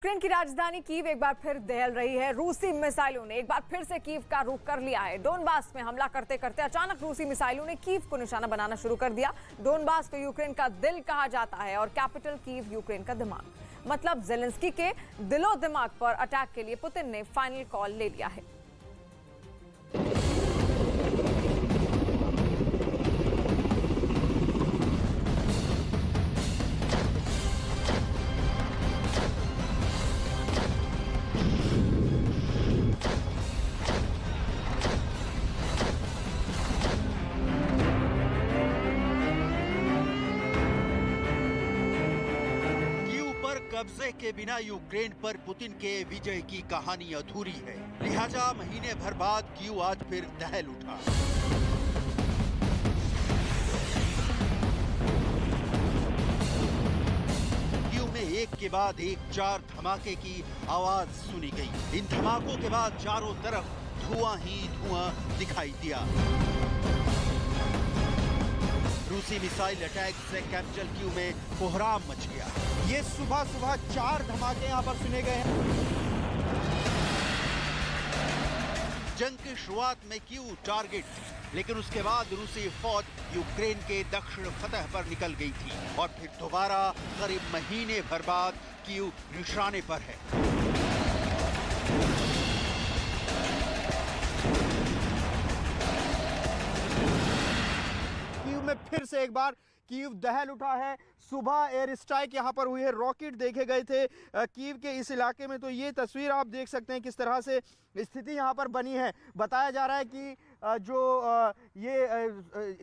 Ukraine की राजधानी Kyiv एक बार फिर दहल रही है। रूसी मिसाइलों ने एक बार फिर से कीव का रुख कर लिया है। डोनबास में हमला करते करते अचानक रूसी मिसाइलों ने कीव को निशाना बनाना शुरू कर दिया। डोनबास को यूक्रेन का दिल कहा जाता है और कैपिटल कीव यूक्रेन का दिमाग। मतलब जेलेंस्की के दिलो दिमाग पर अटैक के लिए पुतिन ने फाइनल कॉल ले लिया है। कब्जे के बिना यूक्रेन पर पुतिन के विजय की कहानी अधूरी है। लिहाजा महीने भर बाद कीव आज फिर दहल उठा। कीव में एक के बाद एक 4 धमाके की आवाज सुनी गई। इन धमाकों के बाद चारों तरफ धुआं ही धुआं दिखाई दिया। रूसी मिसाइल अटैक से कैपिटल कीव में कोहराम मच गया। ये सुबह 4 धमाके यहाँ पर सुने गए हैं। जंग की शुरुआत में कीव टारगेट थी, लेकिन उसके बाद रूसी फौज यूक्रेन के दक्षिण फतह पर निकल गई थी और फिर दोबारा करीब महीने भर बाद कीव निशाने पर है। में फिर से एक बार कीव दहल उठा है। सुबह एयर स्ट्राइक यहाँ पर हुई है, रॉकेट देखे गए थे कीव के इस इलाके में। तो ये तस्वीर आप देख सकते हैं किस तरह से स्थिति यहाँ पर बनी है। बताया जा रहा है कि जो ये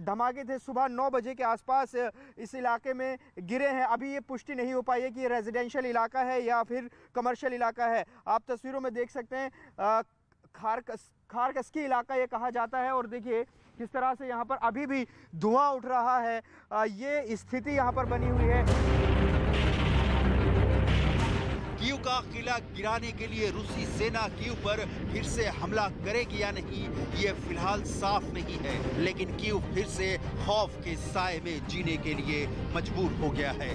धमाके थे सुबह 9 बजे के आसपास इस इलाके में गिरे हैं। अभी ये पुष्टि नहीं हो पाई है कि ये रेजिडेंशियल इलाका है या फिर कमर्शियल इलाका है। आप तस्वीरों में देख सकते हैं खारकस्की इलाका ये कहा जाता है। और देखिए किस तरह से यहाँ पर अभी भी धुआं उठ रहा है। ये स्थिति यहाँ पर बनी हुई है। कीव का किला गिराने के लिए रूसी सेना कीव पर फिर से हमला करेगी या नहीं, ये फिलहाल साफ नहीं है। लेकिन कीव फिर से खौफ के साए में जीने के लिए मजबूर हो गया है।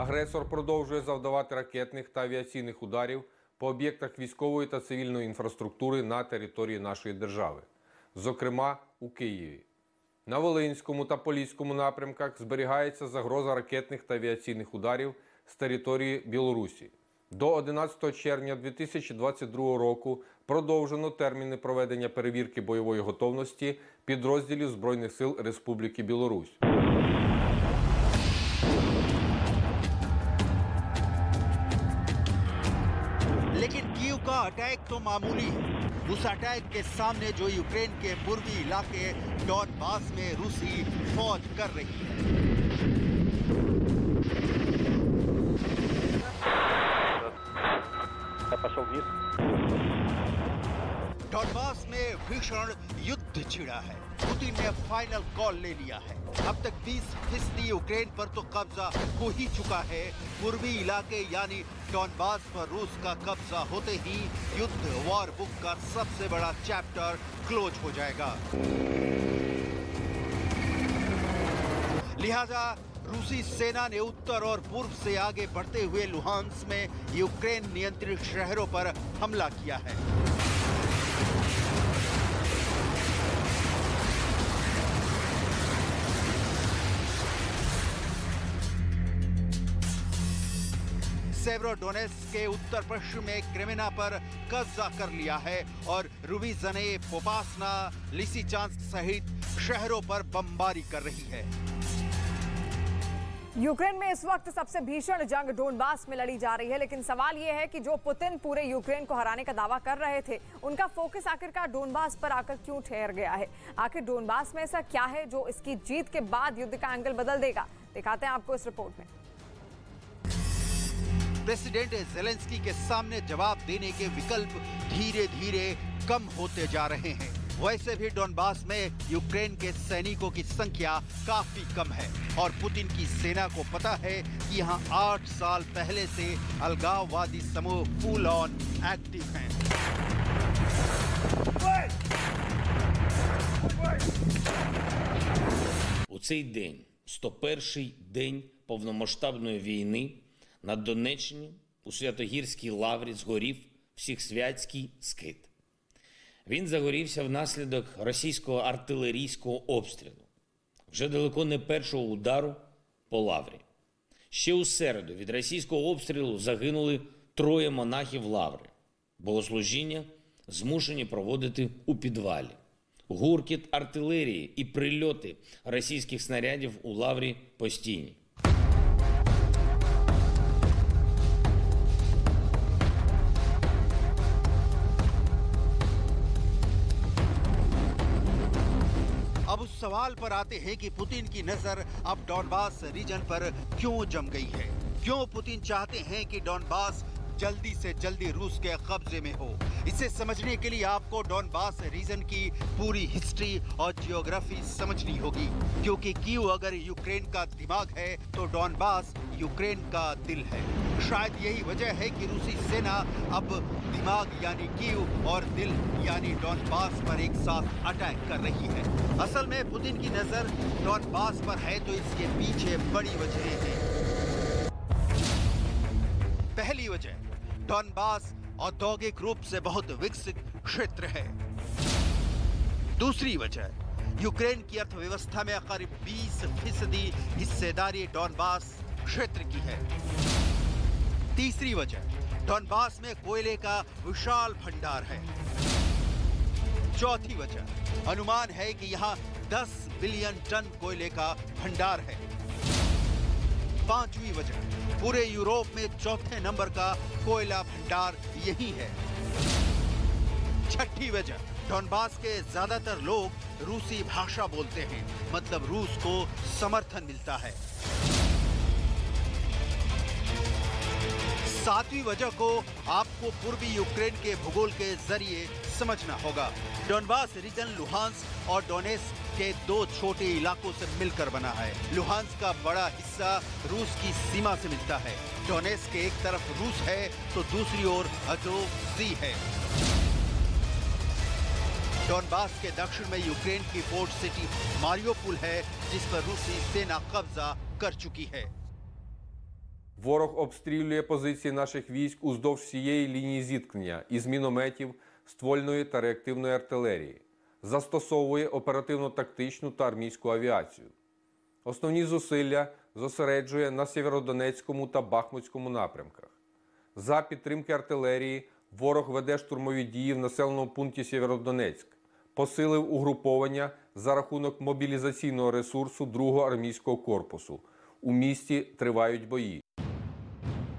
Агресор продовжує завдавати ракетних та авіаційних ударів по об'єктах військової та цивільної інфраструктури на території нашої держави, зокрема у Києві. На Волинському та Поліському напрямках зберігається загроза ракетних та авіаційних ударів з території Білорусі. До 11 червня 2022 року продовжено терміни проведення перевірки бойової готовності підрозділів Збройних сил Республіки Білорусь. लेकिन कीव का अटैक तो मामूली है। उस अटैक के सामने जो यूक्रेन के पूर्वी इलाके डॉनबास में रूसी फौज कर रही है। डॉनबास में भीषण युद्ध छिड़ा है। पुतिन ने फाइनल कॉल ले लिया है। अब तक 20% यूक्रेन पर तो कब्जा हो ही चुका है। पूर्वी इलाके यानी डॉनबास पर रूस का कब्जा होते ही युद्ध वॉर बुक का सबसे बड़ा चैप्टर क्लोज हो जाएगा। लिहाजा रूसी सेना ने उत्तर और पूर्व से आगे बढ़ते हुए लुहांस्क में यूक्रेन नियंत्रित शहरों पर हमला किया है। सेवरोडोनेत्स्क के उत्तर पश्चिम में क्रेमिना पर कब्जा कर लिया है और रुबिजने, पोपासना, लिसिचांस्क सहित शहरों पर बमबारी कर रही है। यूक्रेन में इस वक्त सबसे भीषण जंग डोनबास में लड़ी जा रही है। लेकिन सवाल यह है कि जो पुतिन पूरे यूक्रेन को हराने का दावा कर रहे थे, उनका फोकस आखिरकार डोनबास पर आकर क्यों ठहर गया है? आखिर डोनबास में ऐसा क्या है जो इसकी जीत के बाद युद्ध का एंगल बदल देगा? दिखाते हैं आपको इस रिपोर्ट में। प्रेसिडेंट जेलेंस्की के सामने जवाब देने के विकल्प धीरे धीरे कम होते जा रहे हैं। वैसे भी डोनबास में यूक्रेन के सैनिकों की संख्या काफी कम है और पुतिन की सेना को पता है कि यहाँ 8 साल पहले से अलगाववादी समूह फुल ऑन एक्टिव हैं। У цей день 101-й день повномасштабної війни на Донеччині у Святогірській лаврі згорів Всехсвятський скит. Він загорівся внаслідок російського артилерійського обстрілу. Вже далеко не першого удару по лаврі. Ще у середу від російського обстрілу загинули 3 монахів лаври. Богослужіння змушені проводити у підвалі. Гуркіт артилерії і прильоти російських снарядів у лаврі постійні. अब उस सवाल पर आते हैं कि पुतिन की नजर अब डॉनबास रीजन पर क्यों जम गई है। क्यों पुतिन चाहते हैं कि डॉनबास जल्दी से जल्दी रूस के कब्जे में हो। इसे समझने के लिए आपको डॉनबास रीजन की पूरी हिस्ट्री और जियोग्राफी समझनी होगी, क्योंकि कीव अगर यूक्रेन का दिमाग है तो डॉनबास यूक्रेन का दिल है। शायद यही वजह है कि रूसी सेना अब दिमाग यानी कीव और दिल यानी डॉनबास पर एक साथ अटैक कर रही है। असल में पुतिन की नजर डॉनबास पर है तो इसके पीछे बड़ी वजहें हैं। पहली वजह, डॉनबास औद्योगिक रूप से बहुत विकसित क्षेत्र है। दूसरी वजह, यूक्रेन की अर्थव्यवस्था में करीब 20% हिस्सेदारी डॉनबास क्षेत्र की है। तीसरी वजह, डॉनबास में कोयले का विशाल भंडार है। चौथी वजह, अनुमान है कि यहाँ 10 बिलियन टन कोयले का भंडार है। पांचवी वजह, पूरे यूरोप में चौथे नंबर का कोयला भंडार यही है। छठी वजह, डॉनबास के ज्यादातर लोग रूसी भाषा बोलते हैं, मतलब रूस को समर्थन मिलता है। सातवीं वजह को आपको पूर्वी यूक्रेन के भूगोल के जरिए समझना होगा। डॉनबास रीजन लुहांस्क और डोनेस्क के 2 छोटे इलाकों से मिलकर बना है। लुहांस्क का बड़ा हिस्सा रूस की सीमा से मिलता है। डोनेस्क के एक तरफ रूस है तो दूसरी ओर अजोव सी है। डॉनबास के दक्षिण में यूक्रेन की पोर्ट सिटी मारियोपोल है, जिस पर रूसी सेना कब्जा कर चुकी है। Ворог обстрілює позиції наших військ уздовж всієї лінії зіткнення із мінометів, ствольної та реактивної артилерії. Застосовує оперативно-тактичну та армійську авіацію. Основні зусилля зосереджує на Сєвєродонецькому та Бахмутському напрямках. За підтримки артилерії ворог веде штурмові дії в населеному пункті Сєвєродонецьк. Посилив угруповання за рахунок мобілізаційного ресурсу 2-го армійського корпусу. У місті тривають бої.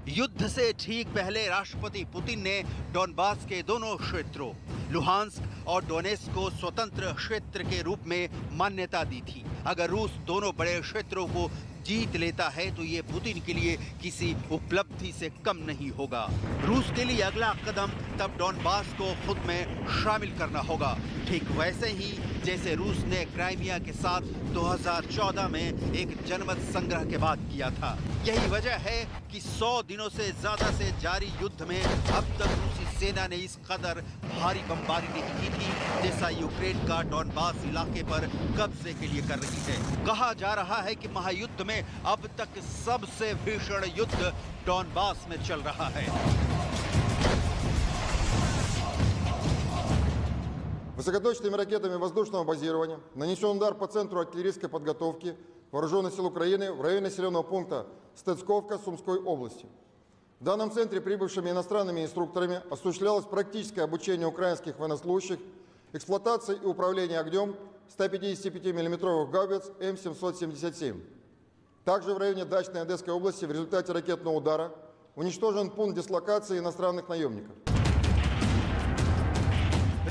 युद्ध से ठीक पहले राष्ट्रपति पुतिन ने डॉनबास के दोनों क्षेत्रों लुहांस्क और डोनेस्क को स्वतंत्र क्षेत्र के रूप में मान्यता दी थी। अगर रूस दोनों बड़े क्षेत्रों को जीत लेता है तो ये पुतिन के लिए किसी उपलब्धि से कम नहीं होगा। रूस के लिए अगला कदम तब डॉनबास को खुद में शामिल करना होगा, ठीक वैसे ही जैसे रूस ने क्राइमिया के साथ 2014 में एक जनमत संग्रह के बाद किया था। यही वजह है कि 100 दिनों से ज्यादा से जारी युद्ध में अब तक रूसी सेना ने इस कदर भारी बमबारी नहीं की थी जैसा यूक्रेन का डॉनबास इलाके पर कब्जे के लिए कर रही है। कहा जा रहा है कि महायुद्ध में अब तक सबसे भीषण युद्ध डॉनबास में चल रहा है। Высокоточными ракетами воздушного базирования нанесен удар по центру артиллерийской подготовки Вооруженных сил Украины в районе населенного пункта Стецковка Сумской области. В данном центре прибывшими иностранными инструкторами осуществлялось практическое обучение украинских военнослужащих эксплуатации и управления огнем 155 мм гаубиц М777. Также в районе Дачной Одесской области в результате ракетного удара уничтожен пункт дислокации иностранных наемников.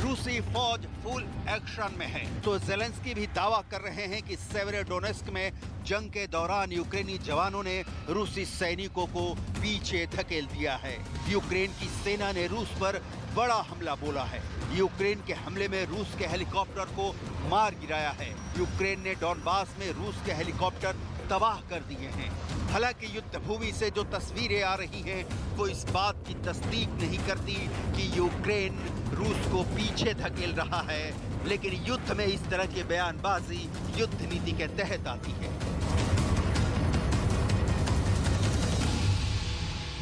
रूसी फौज फुल एक्शन में है तो ज़ेलेंस्की भी दावा कर रहे हैं कि सेवेरोडोनेस्क में जंग के दौरान यूक्रेनी जवानों ने रूसी सैनिकों को पीछे धकेल दिया है। यूक्रेन की सेना ने रूस पर बड़ा हमला बोला है। यूक्रेन के हमले में रूस के हेलीकॉप्टर को मार गिराया है। यूक्रेन ने डॉनबास में रूस के हेलीकॉप्टर तबाह कर दिए हैं। हालांकि युद्ध भूमि से जो तस्वीरें आ रही हैं वो इस बात की तस्दीक नहीं करती कि यूक्रेन रूस को पीछे धकेल रहा है, लेकिन युद्ध में इस तरह की बयानबाजी युद्ध नीति के तहत आती है।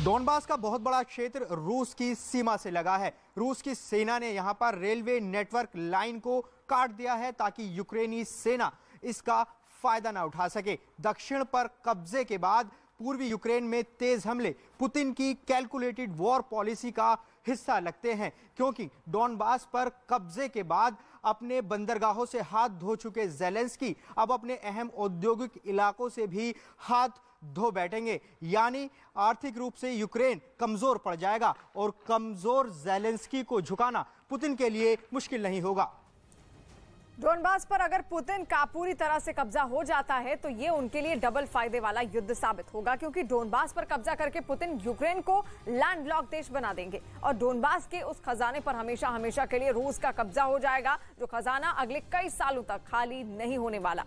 डोनबास का बहुत बड़ा क्षेत्र रूस की सीमा से लगा है। रूस की सेना ने यहां पर रेलवे नेटवर्क लाइन को काट दिया है ताकि यूक्रेनी सेना इसका फायदा ना उठा सके। दक्षिण पर कब्जे के बाद पूर्वी यूक्रेन में तेज हमले पुतिन की कैलकुलेटेड वॉर पॉलिसी का हिस्सा लगते हैं, क्योंकि डोनबास पर कब्जे के बाद अपने बंदरगाहों से हाथ धो चुके ज़ेलेंस्की अब अपने अहम औद्योगिक इलाकों से भी हाथ धो बैठेंगे। यानी आर्थिक रूप से यूक्रेन कमजोर पड़ जाएगा और कमजोर ज़ेलेंस्की को झुकाना पुतिन के लिए मुश्किल नहीं होगा। डोनबास पर अगर पुतिन का पूरी तरह से कब्जा हो जाता है तो ये उनके लिए डबल फायदे वाला युद्ध साबित होगा, क्योंकि डोनबास पर कब्जा करके पुतिन यूक्रेन को लैंडलॉक देश बना देंगे और डोनबास के उस खजाने पर हमेशा हमेशा के लिए रूस का कब्जा हो जाएगा, जो खजाना अगले कई सालों तक खाली नहीं होने वाला।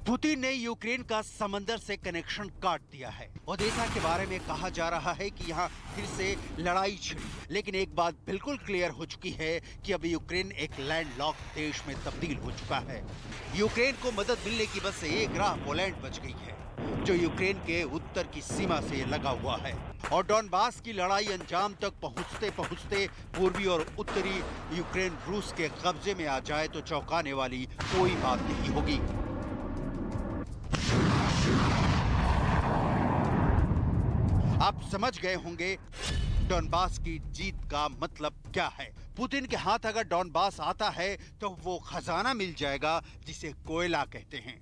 पुतिन ने यूक्रेन का समंदर से कनेक्शन काट दिया है। ओडेसा के बारे में कहा जा रहा है कि यहाँ फिर से लड़ाई छिड़ी, लेकिन एक बात बिल्कुल क्लियर हो चुकी है कि अब यूक्रेन एक लैंडलॉक देश में तब्दील हो चुका है। यूक्रेन को मदद मिलने की बस एक राह पोलैंड बच गई है, जो यूक्रेन के उत्तर की सीमा से लगा हुआ है। और डोनबास की लड़ाई अंजाम तक पहुंचते पहुंचते पूर्वी और उत्तरी यूक्रेन रूस के कब्जे में आ जाए तो चौंकाने वाली कोई बात नहीं होगी। आप समझ गए होंगे डोनबास की जीत का मतलब क्या है। पुतिन के हाथ अगर डोनबास आता है तो वो खजाना मिल जाएगा जिसे कोयला कहते हैं।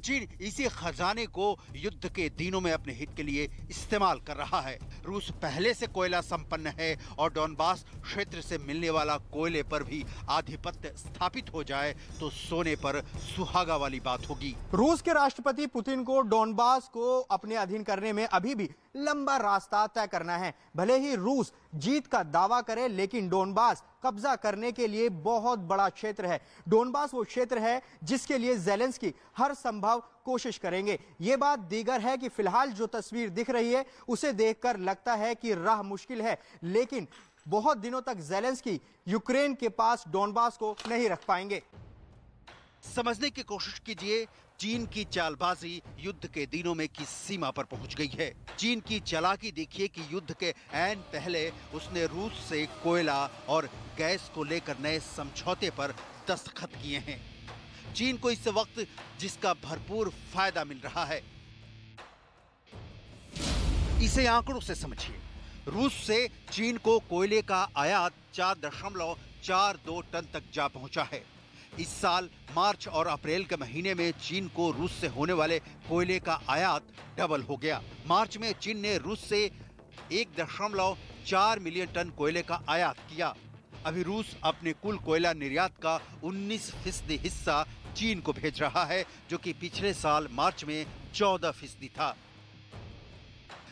चीन इसी खजाने को युद्ध के दिनों में अपने हित के लिए इस्तेमाल कर रहा है। रूस पहले से कोयला संपन्न है और डोनबास क्षेत्र से मिलने वाला कोयले पर भी आधिपत्य स्थापित हो जाए तो सोने पर सुहागा वाली बात होगी। रूस के राष्ट्रपति पुतिन को डोनबास को अपने अधीन करने में अभी भी लंबा रास्ता तय करना है। भले ही रूस जीत का दावा करे, लेकिन डोनबास कब्जा करने के लिए बहुत बड़ा क्षेत्र है। डोनबास वो क्षेत्र है जिसके लिए ज़ेलेंस्की हर संभव कोशिश करेंगे। ये बात दीगर है कि फिलहाल जो तस्वीर दिख रही है उसे देखकर लगता है कि राह मुश्किल है, लेकिन बहुत दिनों तक ज़ेलेंस्की यूक्रेन के पास डोनबास को नहीं रख पाएंगे। समझने की कोशिश कीजिए, चीन की चालबाजी युद्ध के दिनों में किस सीमा पर पहुंच गई है। चीन की चालाकी देखिए कि युद्ध के ऐन पहले उसने रूस से कोयला और गैस को लेकर नए समझौते पर दस्तखत किए हैं। चीन को इस वक्त जिसका भरपूर फायदा मिल रहा है, इसे आंकड़ों से समझिए। रूस से चीन को कोयले का आयात 4.42 टन तक जा पहुंचा है। इस साल मार्च और अप्रैल के महीने में चीन को रूस से होने वाले कोयले का आयात डबल हो गया। मार्च में चीन ने रूस से 1.4 मिलियन टन कोयले का आयात किया। अभी रूस अपने कुल कोयला निर्यात का 19% हिस्सा चीन को भेज रहा है, जो कि पिछले साल मार्च में 14% था।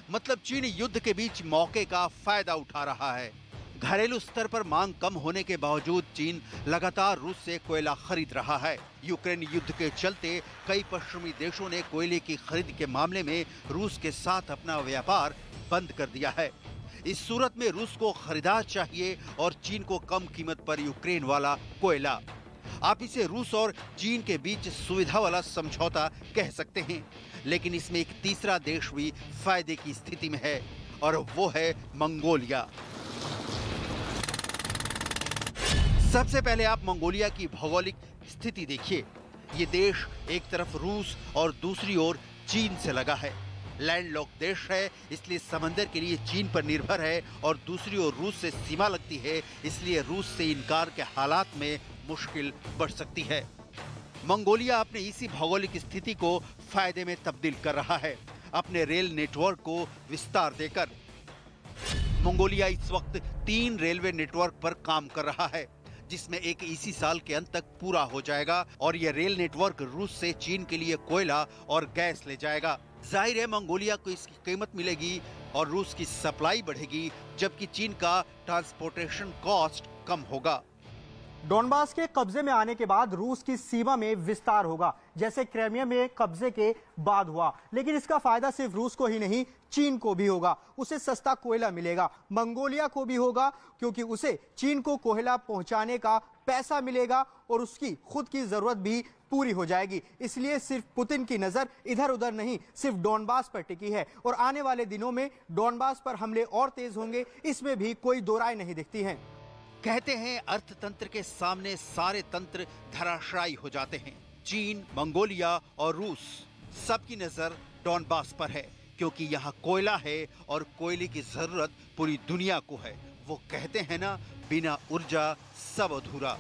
मतलब चीन युद्ध के बीच मौके का फायदा उठा रहा है। घरेलू स्तर पर मांग कम होने के बावजूद चीन लगातार रूस से कोयला खरीद रहा है। यूक्रेन युद्ध के चलते कई पश्चिमी देशों ने कोयले की खरीद के मामले में रूस के साथ अपना व्यापार बंद कर दिया है। इस सूरत में रूस को खरीदार चाहिए और चीन को कम कीमत पर यूक्रेन वाला कोयला। आप इसे रूस और चीन के बीच सुविधा वाला समझौता कह सकते हैं, लेकिन इसमें एक तीसरा देश भी फायदे की स्थिति में है और वो है मंगोलिया। सबसे पहले आप मंगोलिया की भौगोलिक स्थिति देखिए। ये देश एक तरफ रूस और दूसरी ओर चीन से लगा है। लैंडलॉक देश है, इसलिए समंदर के लिए चीन पर निर्भर है और दूसरी ओर रूस से सीमा लगती है, इसलिए रूस से इनकार के हालात में मुश्किल बढ़ सकती है। मंगोलिया अपने इसी भौगोलिक स्थिति को फायदे में तब्दील कर रहा है, अपने रेल नेटवर्क को विस्तार देकर। मंगोलिया इस वक्त 3 रेलवे नेटवर्क पर काम कर रहा है, जिसमें एक इसी साल के अंत तक पूरा हो जाएगा और यह रेल नेटवर्क रूस से चीन के लिए कोयला और गैस ले जाएगा। जाहिर है मंगोलिया को इसकी कीमत मिलेगी और रूस की सप्लाई बढ़ेगी, जबकि चीन का ट्रांसपोर्टेशन कॉस्ट कम होगा। डोनबास के कब्जे में आने के बाद रूस की सीमा में विस्तार होगा, जैसे क्राइमिया में कब्जे के बाद हुआ। लेकिन इसका फायदा सिर्फ रूस को ही नहीं, चीन को भी होगा। उसे सस्ता कोयला मिलेगा, मंगोलिया को भी होगा, क्योंकि उसे चीन को कोयला पहुंचाने का पैसा मिलेगा और उसकी खुद की जरूरत भी पूरी हो जाएगी। इसलिए सिर्फ पुतिन की नजर इधर उधर नहीं, सिर्फ डोनबास पर टिकी है और आने वाले दिनों में डोनबास पर हमले और तेज होंगे, इसमें भी कोई दो राय नहीं दिखती है। कहते हैं अर्थतंत्र के सामने सारे तंत्र धराशायी हो जाते हैं। चीन, मंगोलिया और रूस सबकी नजर डोनबास पर है, क्योंकि यहाँ कोयला है और कोयले की जरूरत पूरी दुनिया को है। वो कहते हैं ना, बिना ऊर्जा सब अधूरा।